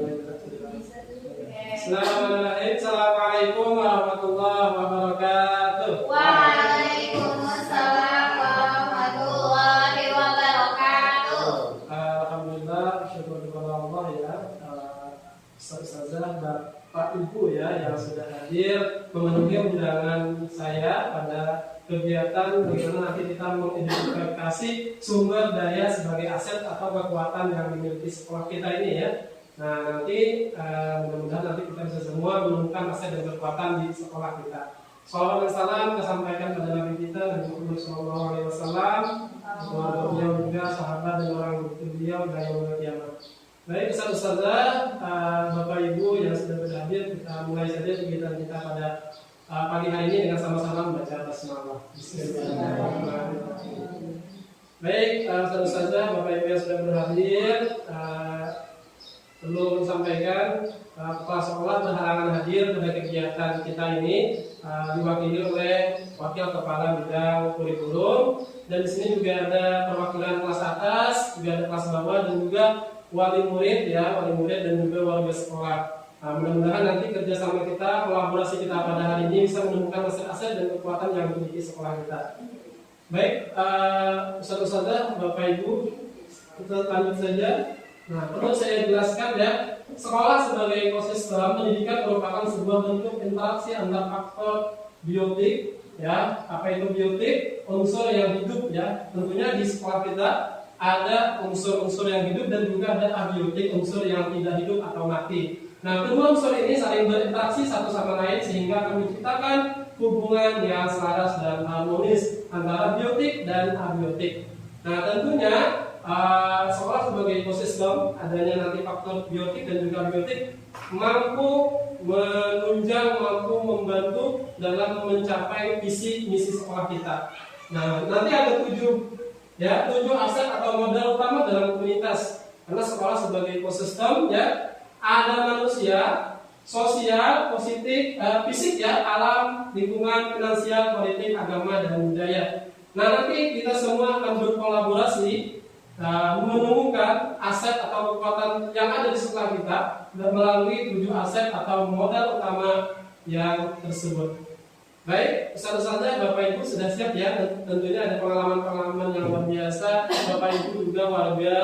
Bismillahirrahmanirrahim. Assalamualaikum warahmatullahi wabarakatuh. Waalaikumsalam warahmatullahi wabarakatuh. Alhamdulillah, syukur kepada Allah ya. Ustazah, Bapak Ibu ya yang sudah hadir memenuhi undangan saya pada kegiatan bagaimana nanti kita mengidentifikasi sumber daya sebagai aset atau kekuatan yang dimiliki sekolah kita ini ya. Nah nanti mudah-mudahan nanti kita bisa semua menemukan aset dan kekuatan di sekolah kita. Salawat dan salam kesampaikan pada Nabi kita Nabi Muhammad SAW, keluarga beliau juga sahabat dan orang beliau dan yang kiamat. Baik Ustazah, Bapak Ibu yang sudah berhadir, kita mulai saja kegiatan kita pada pagi hari ini dengan sama-sama membaca basmalah. Bismillahirrahmanirrahim. Baik, Ustazah, Bapak Ibu yang sudah berhadir, perlu sampaikan kepala sekolah berhalangan hadir pada kegiatan kita ini diwakili oleh wakil kepala bidang kurikulum, dan di sini juga ada perwakilan kelas atas, juga ada kelas bawah dan juga wali murid ya, wali murid dan juga warga sekolah. Nah, mudah-mudahan nanti kerjasama kita, kolaborasi kita pada hari ini bisa menemukan aset-aset dan kekuatan yang dimiliki sekolah kita. Baik, Ustazah, Bapak Ibu, kita lanjut saja. Nah, perlu saya jelaskan ya, sekolah sebagai ekosistem pendidikan merupakan sebuah bentuk interaksi antar faktor biotik ya. Apa itu biotik? Unsur yang hidup ya. Tentunya di sekolah kita ada unsur-unsur yang hidup dan juga ada abiotik, unsur yang tidak hidup atau mati. Nah, kedua unsur ini saling berinteraksi satu sama lain sehingga akan menciptakan hubungan yang selaras dan harmonis antara biotik dan abiotik. Nah, tentunya sekolah sebagai ekosistem adanya nanti faktor biotik dan juga abiotik mampu menunjang, mampu membantu dalam mencapai visi misi sekolah kita. Nah, nanti ada 7 aset atau modal utama dalam komunitas. Karena sekolah sebagai ekosistem ya, ada manusia, sosial, positif, fisik ya, alam, lingkungan, finansial, politik, agama dan budaya. Nah, nanti kita semua akan berkolaborasi menemukan aset atau kekuatan yang ada di sekolah kita melalui 7 aset atau modal utama yang tersebut. Baik, Ustaz-Ustazah, Bapak Ibu sudah siap ya? Tentunya ada pengalaman-pengalaman yang luar biasa. Bapak Ibu juga warga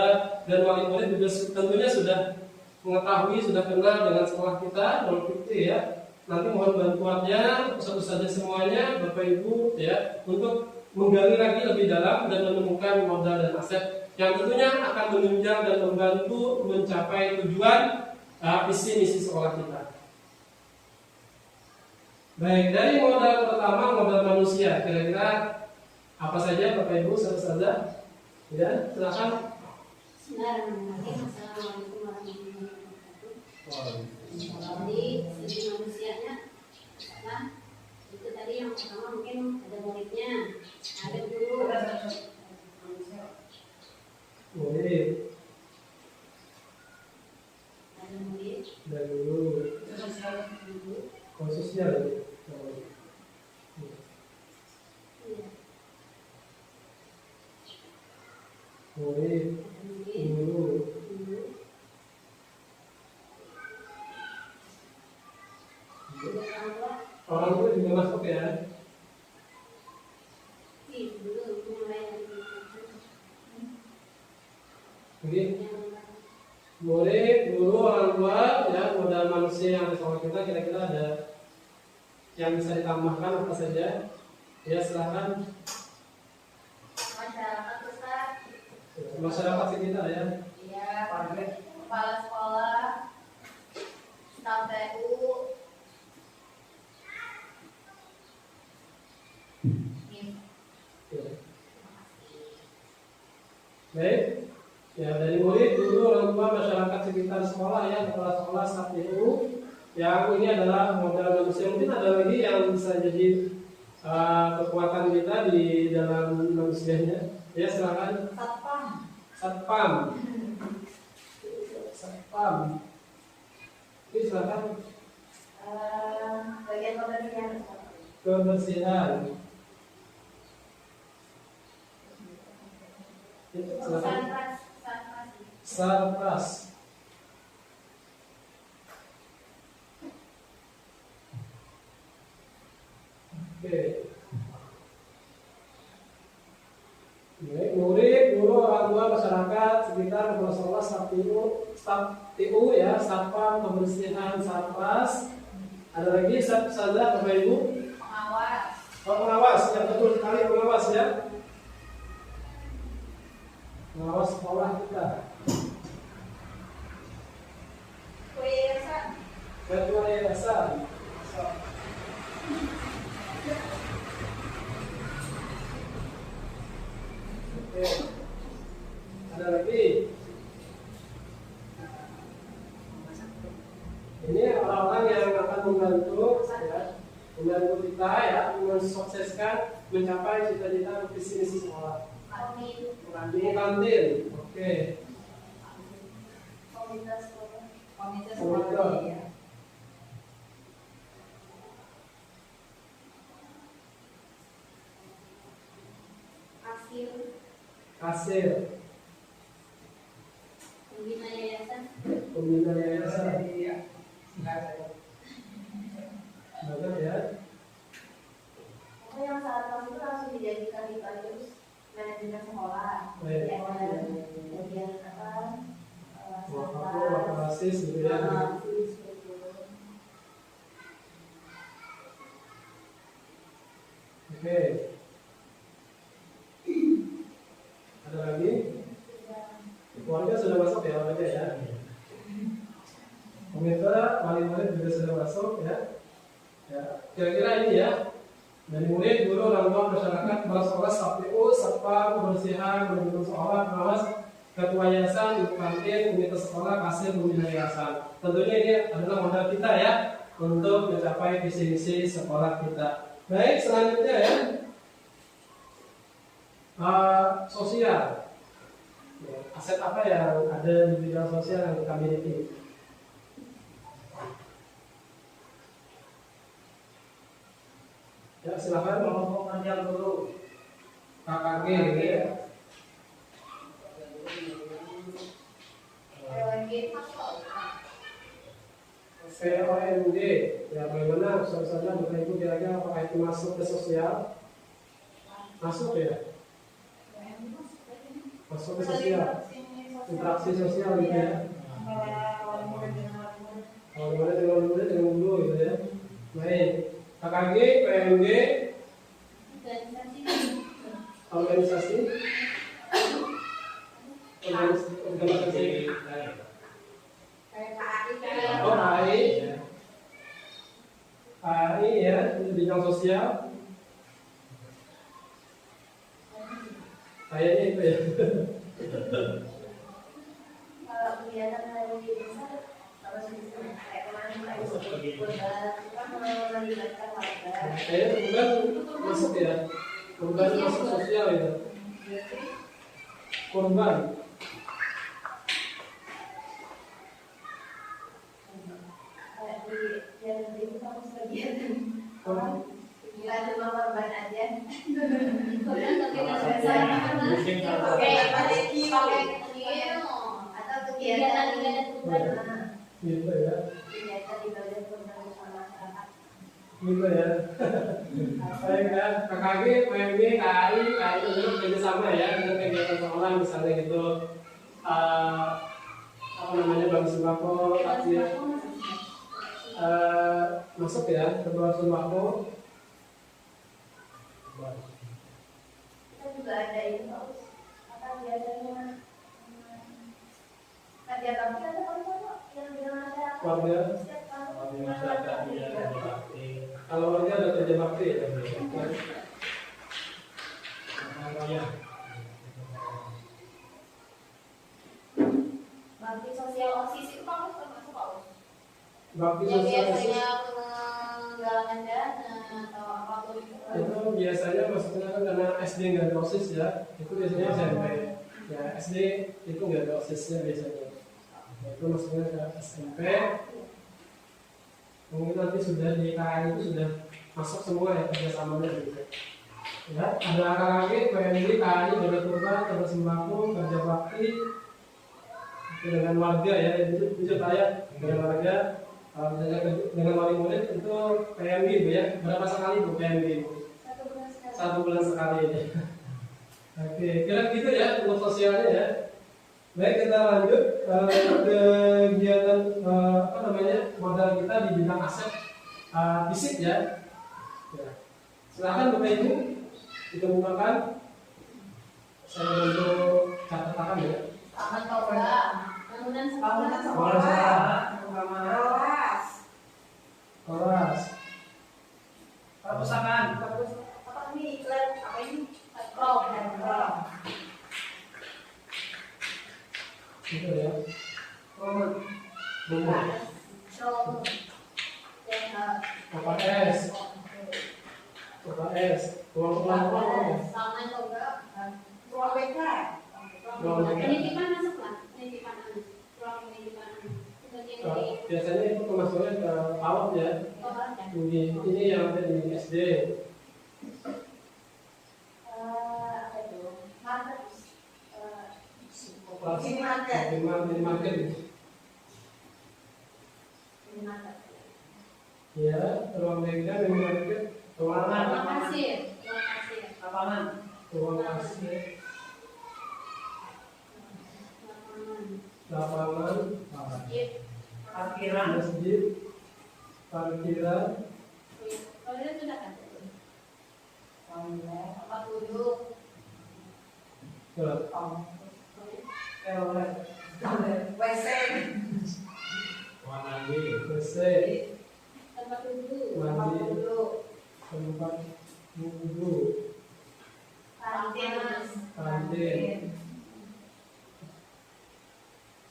dan wali murid juga tentunya sudah mengetahui, sudah kenal dengan sekolah kita, Nolfikti ya. Nanti mohon bantuannya Ustaz-Ustazah semuanya, Bapak Ibu ya, untuk menggali lagi lebih dalam dan menemukan modal dan aset yang tentunya akan menunjang dan membantu mencapai tujuan visi misi sekolah kita. Baik, dari modal pertama, modal manusia. Kira-kira apa saja Bapak Ibu, Ustazah? Ya, silakan. Bismillahirrahmanirrahim. Assalamualaikum warahmatullahi wabarakatuh. Jadi segi manusianya, nah itu tadi yang pertama mungkin ada muridnya, ada guru. Murid. Ada murid. Dan guru. Khususnya murid, guru, orang tua juga masuk ya. Jadi murid, guru, orang tua ya, modal manusia yang di sekolah kita kira-kira ada yang bisa ditambahkan apa saja? Ya, silakan. Masyarakat Ustaz. Masyarakat sekitar ya. Iya, kepala sekolah, staf PU. Baik. Ya, dari murid, guru, orang tua, masyarakat sekitar sekolah ya, kepala sekolah, staf PU. Yang ini adalah modal manusia. Mungkin ada lagi yang bisa jadi kekuatan kita di dalam manusianya. Ya, silakan. Satpam. Ini silakan. Bagian kebersihan. Kebersihan. Silakan. Sarpas. guru, orang tua, masyarakat sekitar, kepala sekolah, staf TU ya, satpam, kebersihan, satpas. Ada lagi saja Bapak Ibu? Pengawas. Oh, pengawas, ya betul sekali pengawas ya. Pengawas sekolah kita. Ketua yayasan. Oke. Ada lagi. Ini orang-orang yang akan membantu kita ya mensukseskan mencapai cita-cita visi misi sekolah. Ini kantin. Oke. Komunitas Komunitas. ya. Kasir. Pembina yayasan. Pembina yayasan. Bagus ya. Pokoknya yang saat masuk itu langsung dijadikan di terus manajemen sekolah. Baik. Kemudian apa? Waktu basis gitu ya. Oke. Ada lagi? Keluarga sudah masuk ya, orangnya ya. Komite wali murid juga sudah masuk ya. Ya, kira-kira ini ya. Dari murid, guru, orang tua, masyarakat, kepala sekolah, staf TU, satpam, kebersihan, manajemen sekolah, pengawas, ketua yayasan, ibu kantin, komite sekolah, kasir, pembina yayasan. Tentunya ini adalah modal kita ya untuk mencapai visi misi sekolah kita. Baik, selanjutnya ya. Sosial. Ya, aset apa yang ada di bidang sosial yang kita miliki? Ya, silakan mau panjang dulu. KKG gitu ya. VOMD, ya bagaimana misalnya Bapak Ibu kira-kira apakah itu masuk ke sosial? Masuk ya? Masuk ke sosial, interaksi sosial gitu ya. Kalau gimana dengan guru gitu ya. Baik, KKG, PMG, organisasi, oh KAI ya, di bidang sosial. Kayaknya itu ya. Kalau kegiatan dari besar, kalau kayak kemarin kita melibatkan warga. Kayaknya kemudian masuk ya, kemudian masuk sosial itu. Korban. Kayak di kita harus kegiatan. Kita cuma korban aja. Atau kegiatan Gitu ya. kegiatan di bagian pembangunan masyarakat. Gitu ya. Baik kan, KKG, PMG, KAI itu juga sama ya dengan kegiatan sekolah misalnya gitu. Apa namanya bank sembako, takjil. Masuk ya, kebutuhan sembako. Kita juga ada ini harus apa biasanya kerja bakti ada kalau yang di masyarakat. Warga. Kalau warga ada kerja bakti ya. Bakti sosial OSIS itu kamu termasuk kamu? Bakti Yang sosial biasanya penggalangan dana atau apapun itu biasanya maksudnya kan karena SD nggak ada OSIS ya, itu biasanya SMP. Ya SD itu nggak ada OSISnya biasanya. Itu maksudnya ke SMP. Mungkin nanti sudah di KAI itu sudah masuk semua ya kerjasamanya gitu. Ya, ada KKG, PMG, KAI, Bada Kurban, Bada Sembako, Kerja Bakti itu dengan warga ya, itu saya dengan warga. Kalau misalnya dengan wali murid itu PMG Bu ya, berapa sekali Bu PMG? 1 bulan sekali. 1 bulan sekali. Oke, kira gitu ya untuk sosialnya ya. Baik, kita lanjut ke kegiatan apa namanya modal kita di bidang aset fisik ya. Ya. Silakan Bapak Ibu dikemukakan. Saya bantu catatan ya. Taman toga, bangunan Bangunan sekolah, sekolah, Kelas. perpustakaan, terus apa ini iklan apa ini program Gitu ya. rumah, Rumah. show KPS. KPS. Ruang. taman toga, ruang BK, penitipan masuk lah, penitipan anak, ruang penitipan anak. Biasanya itu kemasukannya ke PAUD ya. Ini yang ada di SD. Apa itu? Market, Kelas minimarket, minimarket. minimarket. Ya, ruang BK minimarket. Ruang Ruangan. kasir, ruang kasir. lapangan, Ruang kasir. Lapangan. Masjid. parkiran, Masjid. Parkiran. Toilet sudah kan? toilet, Tempat duduk. toilet, WC, WC. Tempat duduk. tempat Mandi. duduk, Tempat wudhu. Kantin. Kantin.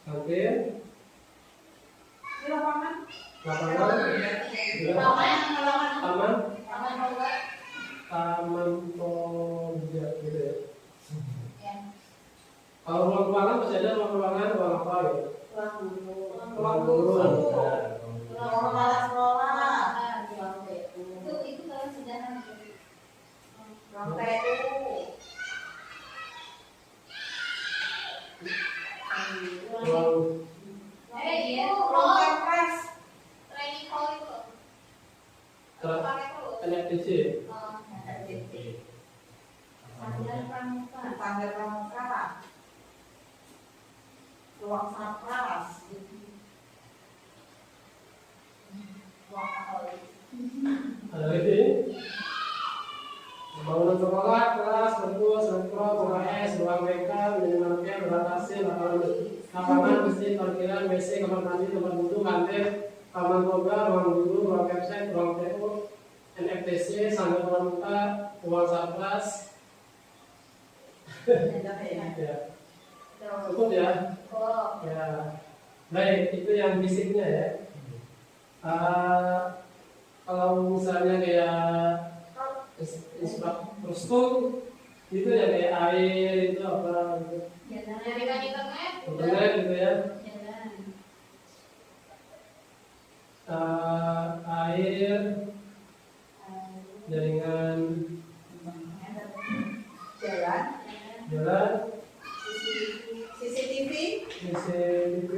Kantin. di lapangan, Lapangan. Taman. Taman. Taman toga. Taman Toga gitu ya. Ya. Kalau ruang ruangan masih ada ruangan apa ya? Ruang guru. ruang guru, Ruang kepala sekolah, ruang BU. Itu kalau sudah ruang TU, Ruang iya. ruang kepres, Training hall itu. Tra- Pakai terus. NFTC. Sanggar pramuka. tangga pramuka, ruang sapras, Ruang katolik. Ada lagi? Bangunan sekolah, kelas, perpus, rekro, UKS, ruang BK, minimarket, ruang kasir, lapangan, masjid, parkiran, WC, kamar mandi, tempat wudhu, kantin, taman toga, ruang guru, ruang website, ruang TU, NFTC, sanggar pramuka, ruang sapras. Ya, cukup ya. Oh. Ya, baik, itu yang fisiknya ya. Kalau misalnya kayak infrastruktur itu ya kayak air itu apa gitu. Jaringan internet. Internet gitu ya. Jalan. Air, jaringan jalan, jalan, CCTV, CCTV,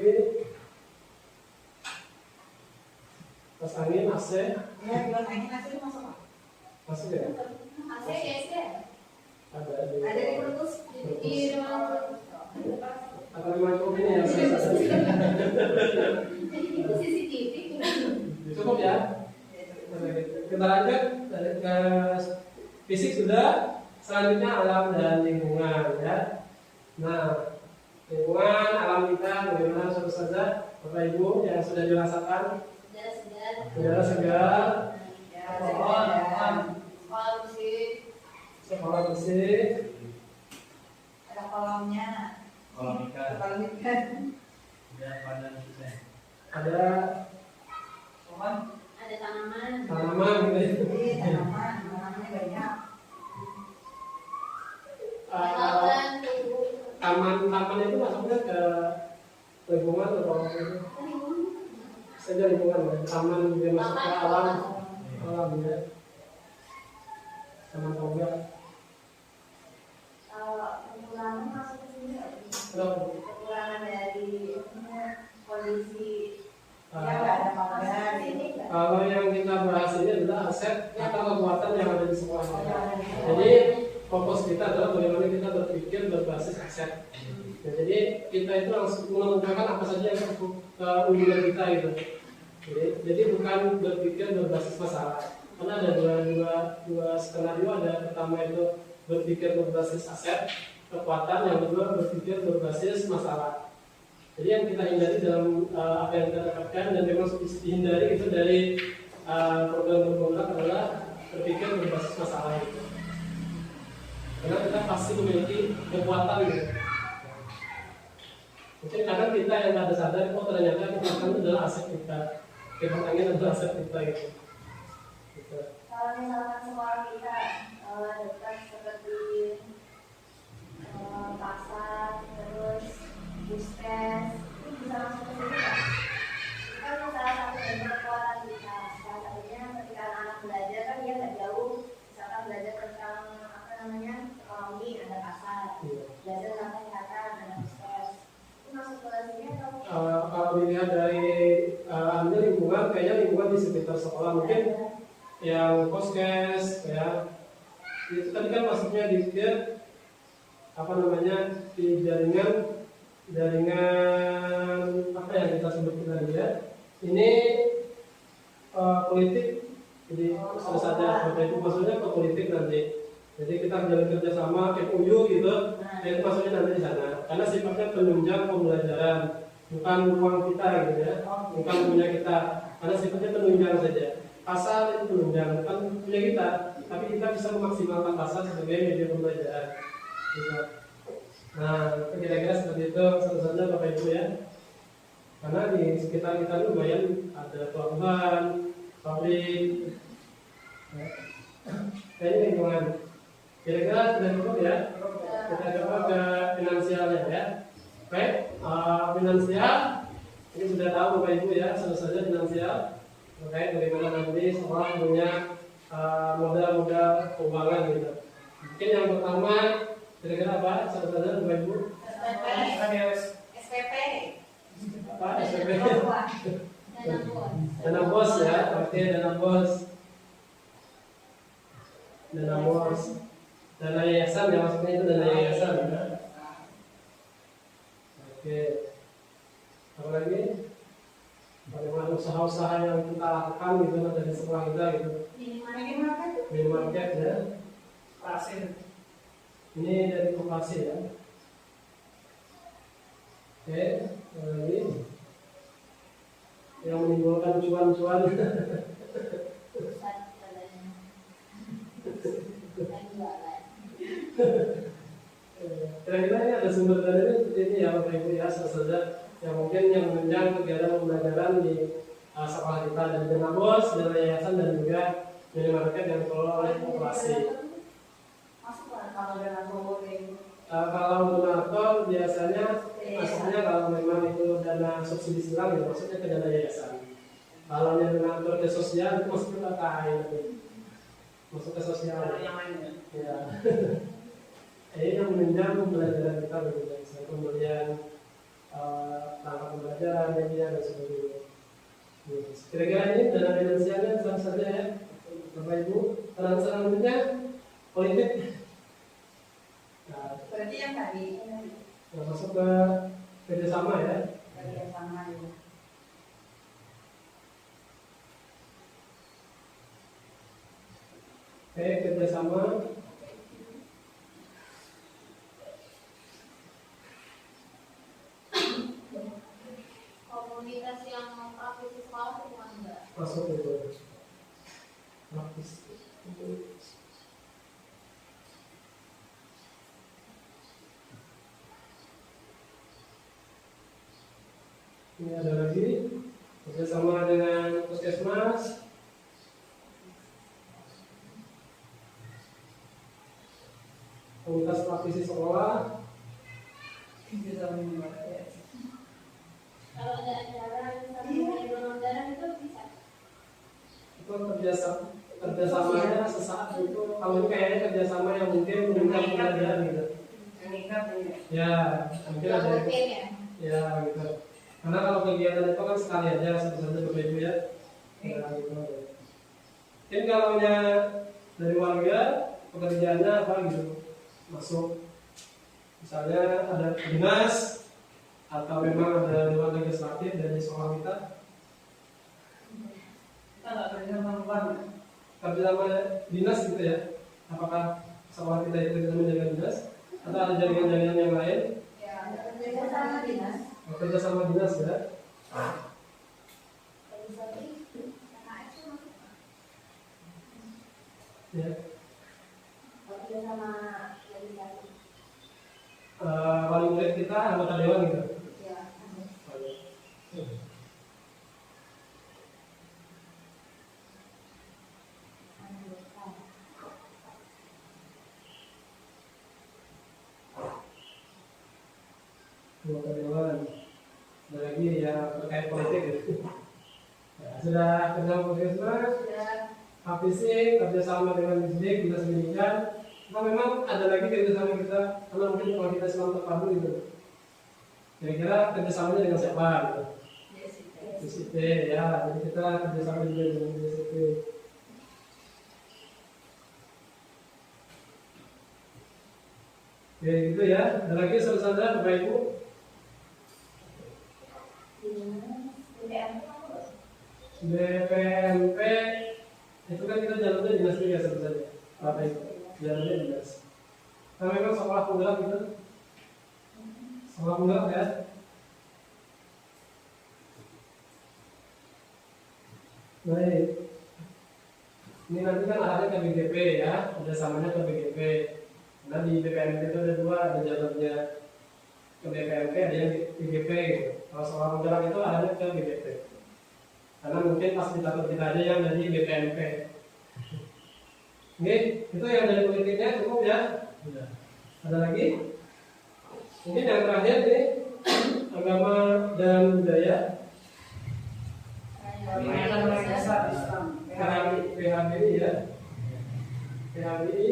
kipas angin, AC, ya kipas angin AC itu masuk apa? masuk ya? AC AC. Ada di Ada di Bluetooth, Di ruang. atau di microwave ini ya? Itu CCTV. Cukup ya. Kita lanjut ke fisik sudah. Selanjutnya alam dan lingkungan ya. Nah, lingkungan alam kita bagaimana sudah saja Bapak Ibu yang sudah dirasakan udara segar, sekolah bersih, ada kolamnya, Kolam ikan. kolam ikan, Ya, pada susah. ada Ada tanaman. tanaman gitu ya. jadi tanaman, tanamannya banyak. Lautan, tumbuh. Taman itu masuknya ke lingkungan atau saja lingkungan ya. Taman juga masuk ke alam ya. Taman toga. Pengulangan masuk ke sini nggak? Kenapa? Pengulangan dari kondisi Ya nggak ada pagar. Kalau yang kita bahas ini adalah aset atau kekuatan yang ada di sekolah. Jadi fokus kita adalah bagaimana kita berpikir berbasis aset. Nah, jadi kita itu langsung menentukan apa saja yang unggulan kita gitu. Jadi bukan berpikir berbasis masalah. Karena ada dua skenario. Ada pertama itu berpikir berbasis aset, kekuatan. Yang kedua berpikir berbasis masalah. Jadi yang kita hindari dalam apa yang kita dapatkan dan memang dihindari itu dari program berproduk adalah berpikir berbasis masalah itu. Karena kita pasti memiliki kekuatan gitu. Mungkin kadang kita yang ada sadar, oh ternyata kekuatan itu adalah aset kita. Kekuatan adalah aset kita gitu. Kalau misalkan sekolah kita dekat seperti pasar, terus puskes, itu bisa langsung ke situ kan? Itu kan salah satu dari kekuatan kita. Salah satunya ketika anak belajar kan dia nggak jauh, misalkan belajar tentang apa namanya ekonomi, ada pasar, belajar tentang kesehatan, ada puskes. Itu masuk ke sini atau? Kalau dilihat dari lingkungan, kayaknya lingkungan di sekitar sekolah mungkin yang poskes ya itu tadi kan maksudnya di apa namanya di jaringan apa yang kita sebut tadi ya ini politik. Jadi sudah saja Bapak Ibu maksudnya ke politik nanti. Jadi kita menjalin kerjasama MOU gitu, itu maksudnya nanti di sana. Karena sifatnya penunjang pembelajaran, bukan ruang kita gitu ya, bukan punya kita. Karena sifatnya penunjang saja. Pasar itu penunjang, bukan punya kita, tapi kita bisa memaksimalkan pasar sebagai media pembelajaran. Gitu. Nah, kira-kira seperti itu satu-satunya Bapak Ibu ya. Karena di sekitar kita lumayan ada pelabuhan, pabrik, kayaknya lingkungan. Kira-kira sudah cukup ya. Kita coba ke finansialnya ya. Baik, finansial ini sudah tahu Bapak Ibu ya, saja finansial terkait bagaimana nanti sekolah punya modal-modal keuangan gitu. Mungkin yang pertama kira-kira apa? Saudara Bapak Ibu? SPP. Apa? SPP? Dana bos. Dana bos ya. Oke, dana bos. Dana bos. Dana yayasan ya, maksudnya itu dana yayasan ya. Oke. Apa lagi? Bagaimana usaha-usaha yang kita lakukan gitu dari sekolah kita gitu. Minimarket ya. Pasir. Ini dari koperasi ya. Oke, lagi yang menimbulkan cuan-cuan. Kira-kira ini ada sumber dananya seperti ini ya Bapak Ibu ya, saudara yang mungkin yang menunjang kegiatan pembelajaran di sekolah kita dari dana bos, dana yayasan dan juga minimarket yang dikelola oleh koperasi. Kalau dengan Kalau donatur biasanya masuknya kalau memang itu dana subsidi silang ya maksudnya ke dana yayasan. Kalau yang donatur ke sosial itu masuknya ke KAI nanti. Masuk ke sosial. Ya. Ini yang menunjang pembelajaran kita begitu, kemudian langkah pembelajaran, media dan sebagainya. Kira-kira ini dana finansialnya saja ya, Bapak Ibu. Selanjutnya politik. Nah, berarti yang tadi masuk ke kerjasama ya. kerjasama ya. Oke, kerjasama. Komunitas yang praktis di sekolah itu bukan enggak? Masuk itu. Praktis. Ini ada lagi bersama dengan puskesmas, komunitas praktisi sekolah. Kalau ada acara misalnya donor darah itu bisa. Itu kerjasamanya sesaat itu kalau ini kayaknya kerjasama yang mungkin menunjang pembelajaran gitu. Ya, mungkin ada Yang rutin ya. ya gitu. Karena kalau kegiatan itu kan sekali aja satu-satu Bapak Ibu ya. Ya gitu. Mungkin kalau dari warga pekerjaannya apa gitu masuk, misalnya ada dinas atau memang ada dewan legislatif dari sekolah kita. Kita nggak kerja sama bank. Kerja sama dinas gitu ya, apakah sekolah kita itu kerja sama jaringan dinas atau ada jaringan-jaringan yang lain? Ya, ada kerja sama dinas. Kerja sama dinas ya. Ya. Kerja sama legislatif. Wali murid kita anggota dewan gitu. Ya. Anggota dewan. Ada lagi yang terkait politik gitu. Ya, sudah kerja politik semua. Sudah. HPC kerjasama dengan Disdik, dinas pendidikan. Nah, memang ada lagi kerjasama kita, karena mungkin kalau kita Islam terpadu gitu. Kira-kira kerjasamanya dengan siapa gitu? DSIP ya, jadi kita kerjasama juga dengan DSIP. Oke gitu ya, ada lagi saudara-saudara Bapak Ibu? BPMP itu kan kita jalurnya dinas juga sebenarnya, Bapak Ibu, jalurnya dinas. Nah memang sekolah penggerak gitu, sekolah penggerak ya. Baik, ini nanti kan arahnya ke BGP ya, kerjasamanya ke BGP. Karena di BPMP itu ada dua, ada jalurnya ke BPMP, ada yang di BGP. Kalau sekolah penggerak itu arahnya ke BGP. Karena mungkin fasilitator kita aja yang dari BPMP. Oke, itu yang dari politiknya cukup ya. Ada lagi? Mungkin yang terakhir nih, agama dan budaya. PHBI ya. PHBI.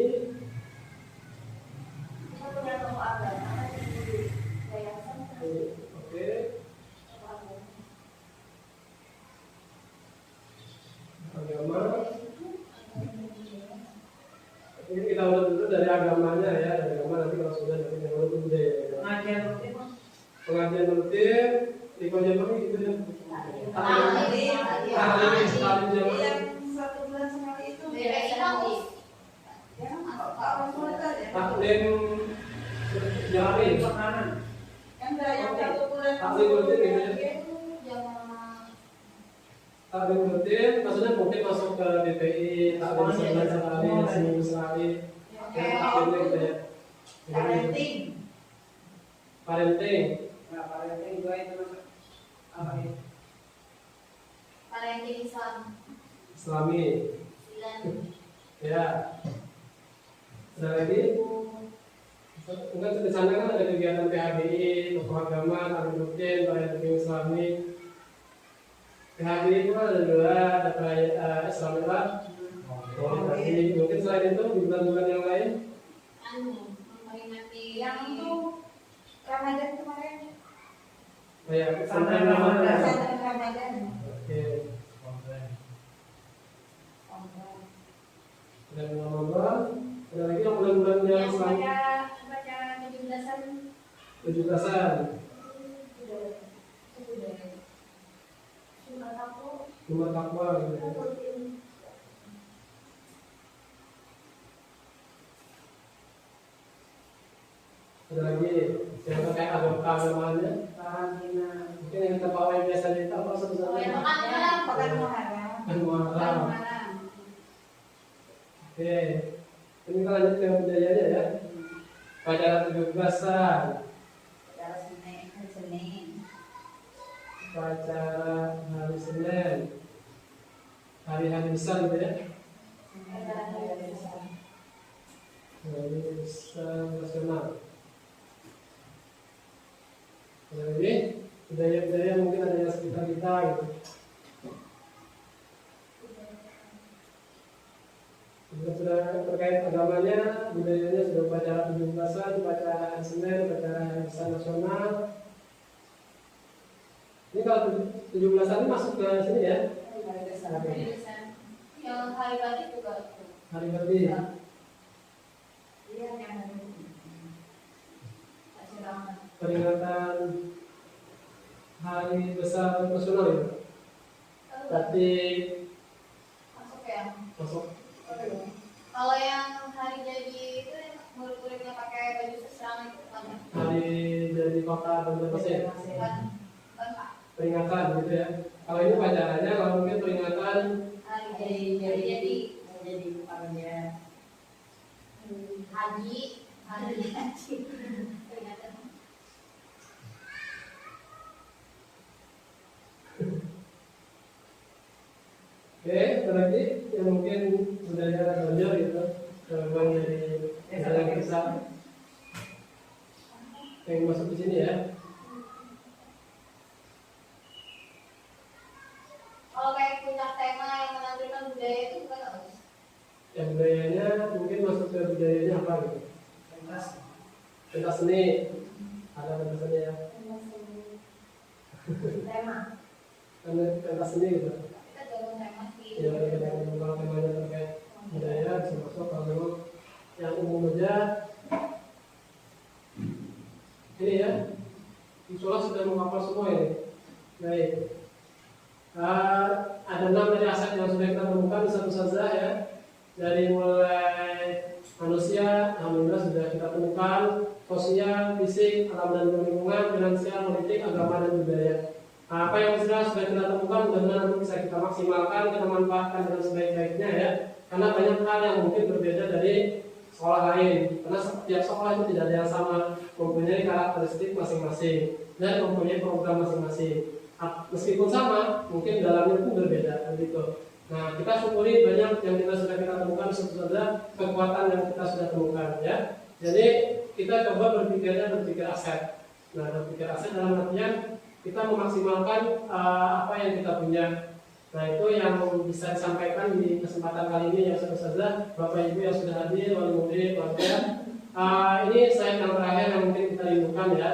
Kita punya tokoh agama di yayasan. Oke. Agama. Ini kita urut dulu dari agamanya ya, dari agama nanti kalau sudah nanti yang urut budaya. Pengajian rutin. Pengajian rutin, di Kojabar gitu ya. Ahli sekali zaman. Yang 1 bulan sekali itu. Ya, Pak Rasul ya. Taklim jalani. Makanan. Yang enggak yang 1 bulan. Taklim rutin gitu ya. Yang Taklim rutin, maksudnya mungkin masuk ke DPI, taklim sebulan sekali, seminggu sekali. Taklimnya gitu ya. parenting. Parenting. Nah, parenting juga itu apa ya? Parenting Islam. Islami. 9. Ya. Ada lagi? Enggak di sana kan ada kegiatan PHBI, tokoh agama, taklim rutin, parenting Islami. PHBI itu ada dua, ada perayaan Islam Lab. Mungkin selain itu di bulan-bulan yang lain. Memperingati Yang itu Ramadan kemarin. Ya, Sampai sampai Ramadan. Pesantren Ramadan. Oke. Dan Ramadan. Ada lagi yang bulan-bulan yang yang Islam. baca 17-an. 17-an. Jumat Takwa gitu. Ada lagi yang terkait agama-agamanya. Karantina. Mungkin yang kita bawa yang biasa kita apa Oh, sebenarnya? yang makan Pekan Muharram. Kan Muharram. Muharram. Oke. Ini kita lanjut ke budayanya ya. Upacara 17-an. Acara Senin. Upacara hari Senin. Hari-hari besar gitu ya. Hari besar nasional. Ada lagi budaya-budaya mungkin ada yang sekitar kita gitu. Sudah terkait agamanya, budayanya sudah upacara 17-an, upacara hari Senin, upacara hari besar nasional. Ini kalau 17-an ini masuk ke sini ya. Yang hari batik juga. Hari berarti. peringatan Hari Besar Nasional ya. Tapi Masuk ya. masuk. Kalau yang hari jadi itu murid-muridnya pakai baju seragam itu kan ya? Hari dari kota Banjarmasin Kan Pak. peringatan gitu ya. Kalau ini upacaranya, kalau mungkin peringatan Hari jadi bukannya haji peringatan. oke, berarti yang mungkin budaya Banjar gitu, gabungan dari budaya kita yang masuk di sini ya. Kalau kayak puncak tema yang menampilkan budaya itu bukan apa? Yang budayanya mungkin masuk ke budayanya apa gitu? Pentas seni, ada pentas seni ya. Tema. Pentas seni gitu. Kita gabung tema sih. Ya, kalau temanya terkait budaya bisa masuk. Kalau memang yang umum aja ini ya, Insya sudah menghafal semua ini. Baik. Ada 6 dari aset yang sudah kita temukan satu saja ya. Dari mulai manusia, alhamdulillah sudah kita temukan, sosial, fisik, alam dan lingkungan, finansial, politik, agama dan budaya. Nah, apa yang sudah kita temukan benar-benar bisa kita maksimalkan, kita manfaatkan dengan sebaik-baiknya ya. Karena banyak hal yang mungkin berbeda dari sekolah lain. Karena setiap sekolah itu tidak ada yang sama, mempunyai karakteristik masing-masing dan mempunyai program masing-masing. Meskipun sama, mungkin dalamnya pun berbeda begitu. Nah, kita syukuri banyak yang sudah kita temukan, saja kekuatan yang kita sudah temukan ya. Jadi kita coba berpikir aset. Nah, berpikir aset dalam artian kita memaksimalkan apa yang kita punya. Nah, itu yang bisa disampaikan di kesempatan kali ini ya saja Bapak Ibu yang sudah hadir, wali murid, warga. Ini slide yang terakhir yang mungkin kita rindukan ya.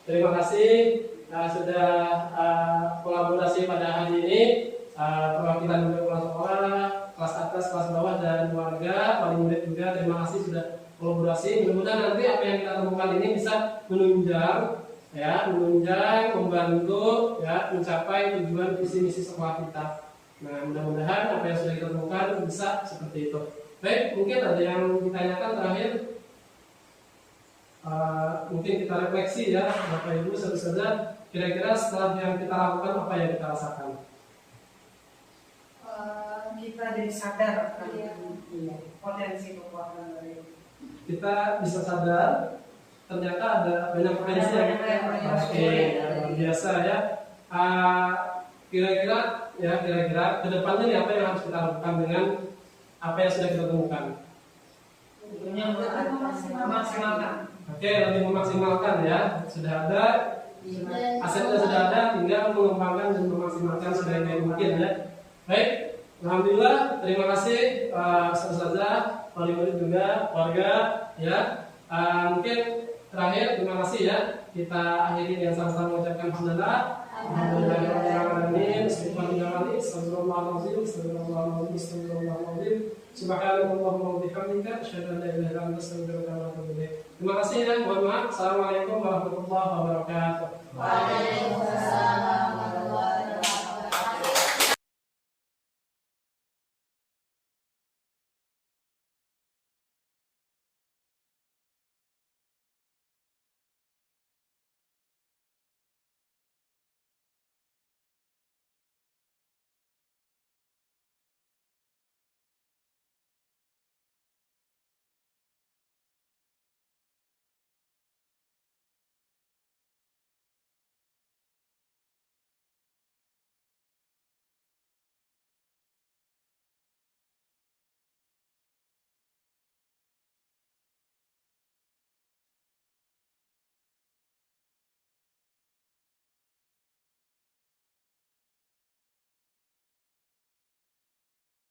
Terima kasih sudah kolaborasi pada hari ini. Perwakilan kepala sekolah, kelas atas, kelas bawah, dan warga, wali murid juga, terima kasih sudah kolaborasi. Mudah-mudahan nanti apa yang kita temukan ini bisa menunjang, membantu, ya, mencapai tujuan visi misi sekolah kita. Nah, mudah-mudahan apa yang sudah kita temukan bisa seperti itu. Baik, mungkin ada yang ditanyakan terakhir. Mungkin kita refleksi ya, Bapak Ibu, saja. Kira-kira setelah yang kita lakukan apa yang kita rasakan? kita jadi sadar akan potensi kekuatan dari kita bisa sadar ternyata ada banyak potensi yang luar biasa ya. Kira-kira kedepannya nih apa yang harus kita lakukan dengan apa yang sudah kita temukan? Memaksimalkan. Oke, lebih memaksimalkan ya. Sudah ada asetnya, sudah ada, tinggal mengembangkan dan memaksimalkan sebaik mungkin ya. Baik, alhamdulillah, terima kasih saudara, wali murid juga, warga ya. Mungkin terakhir terima kasih ya. Kita akhiri dengan sama-sama mengucapkan alhamdulillah. Alhamdulillahirrahmanirrahim. Subhanallahumma wa bihamdika asyhadu an la ilaha illa anta astaghfiruka wa atubu ilaik. Terima kasih ya. Mohon maaf. Assalamualaikum warahmatullahi wabarakatuh. Waalaikumsalam.